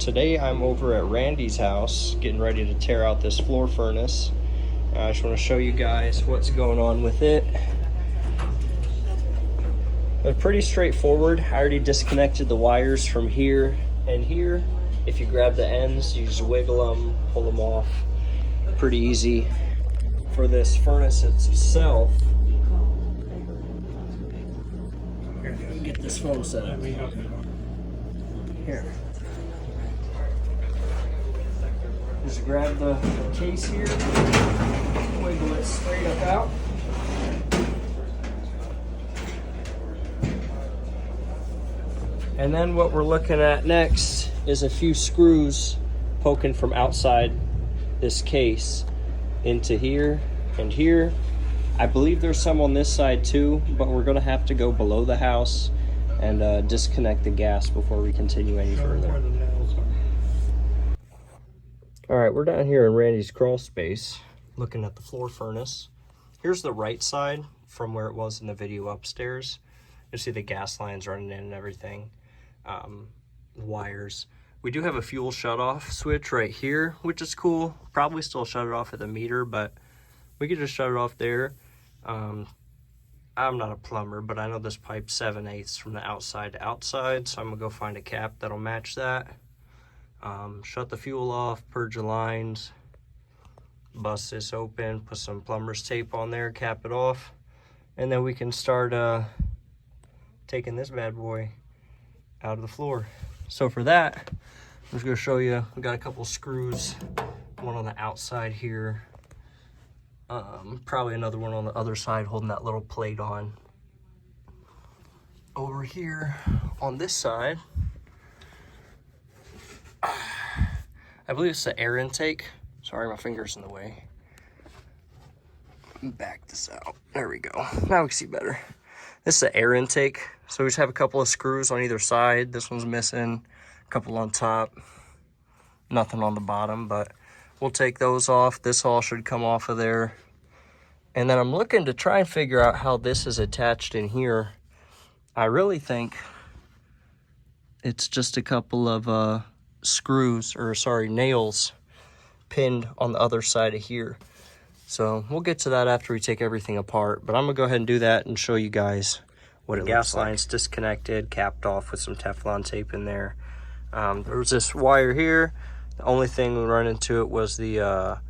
Today I'm over at Randy's house getting ready to tear out this floor furnace. I just want to show you guys what's going on with it. But pretty straightforward. I already disconnected the wires from here and here. If you grab the ends, you just wiggle them, pull them off. Pretty easy. For this furnace itself, here, get this phone set up. Here. Just grab the case here, wiggle it straight up out. And then what we're looking at next is a few screws poking from outside this case into here and here. I believe there's some on this side too, but we're gonna have to go below the house and disconnect the gas before we continue any further. All right, we're down here in Randy's crawl space looking at the floor furnace. Here's the right side from where it was in the video upstairs. You see the gas lines running in and everything, wires. We do have a fuel shutoff switch right here, which is cool. Probably still shut it off at the meter, but we could just shut it off there. I'm not a plumber, but I know this pipe's 7/8 from the outside to outside, so I'm gonna go find a cap that'll match that. Shut the fuel off, purge the lines, bust this open, put some plumber's tape on there, cap it off, and then we can start taking this bad boy out of the floor. So for that, I'm just gonna show you, we got a couple screws, one on the outside here, probably another one on the other side holding that little plate on. Over here on this side, I believe it's the air intake. Sorry, my finger's in the way. Back this out. There we go. Now we can see better. This is the air intake. So we just have a couple of screws on either side. This one's missing, a couple on top, nothing on the bottom, but we'll take those off. This all should come off of there. And then I'm looking to try and figure out how this is attached in here. I really think it's just a couple of nails pinned on the other side of here. So we'll get to that after we take everything apart, but I'm gonna go ahead and do that and show you guys what it looks like. Gas line's disconnected, capped off with some Teflon tape in there. There was this wire here. The only thing we run into it was the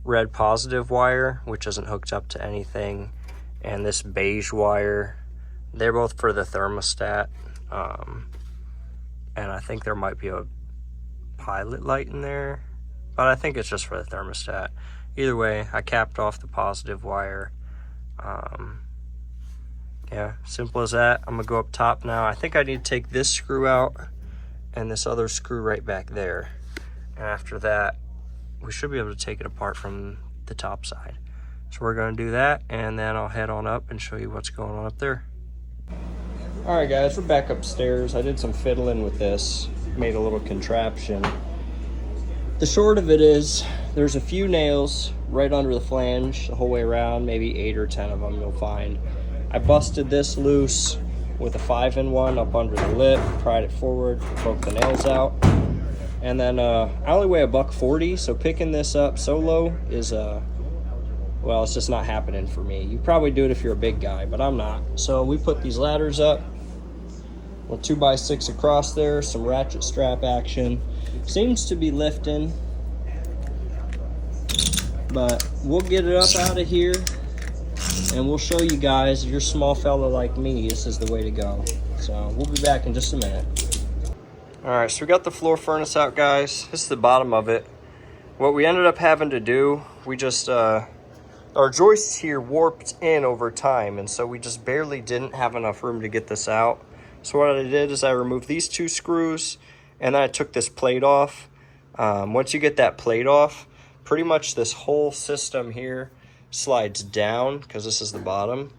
red positive wire, which isn't hooked up to anything, and this beige wire. They're both for the thermostat, and I think there might be a pilot light in there, but I think it's just for the thermostat. Either way, I capped off the positive wire. Yeah, simple as that. I'm gonna go up top now. I think I need to take this screw out and this other screw right back there. And after that, we should be able to take it apart from the top side. So we're gonna do that, and then I'll head on up and show you what's going on up there. All right, guys, we're back upstairs. I did some fiddling with this, made a little contraption. The short of it is, there's a few nails right under the flange the whole way around, maybe 8 or 10 of them you'll find. I busted this loose with a 5-in-1 up under the lip, pried it forward, broke the nails out. And then I only weigh $140, so picking this up solo is, well, it's just not happening for me. You probably do it if you're a big guy, but I'm not. So we put these ladders up, a 2x6 across there, some ratchet strap action. Seems to be lifting, but we'll get it up out of here and we'll show you guys. If you're a small fella like me, this is the way to go. So we'll be back in just a minute. All right, so we got the floor furnace out, guys. This is the bottom of it. What we ended up having to do, we just, our joists here warped in over time, and so we just barely didn't have enough room to get this out. So what I did is I removed these 2 screws, and then I took this plate off. Once you get that plate off, pretty much this whole system here slides down, because this is the bottom.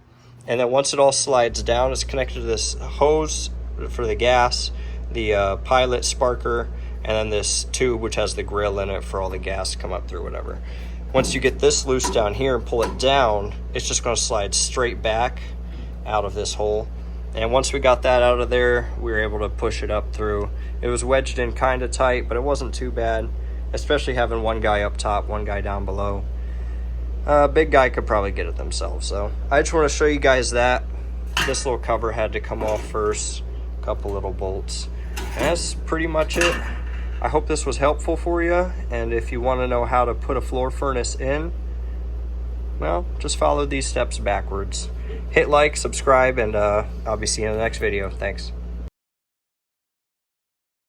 And then once it all slides down, it's connected to this hose for the gas, the pilot sparker, and then this tube which has the grill in it for all the gas to come up through, whatever. Once you get this loose down here and pull it down, it's just going to slide straight back out of this hole. And once we got that out of there, we were able to push it up through. It was wedged in kind of tight, but it wasn't too bad, especially having one guy up top, one guy down below. Big guy could probably get it themselves. So I just want to show you guys that. This little cover had to come off first, a couple little bolts. And that's pretty much it. I hope this was helpful for you, and if you want to know how to put a floor furnace in, well, just follow these steps backwards. Hit like, subscribe, and I'll be seeing you in the next video. Thanks.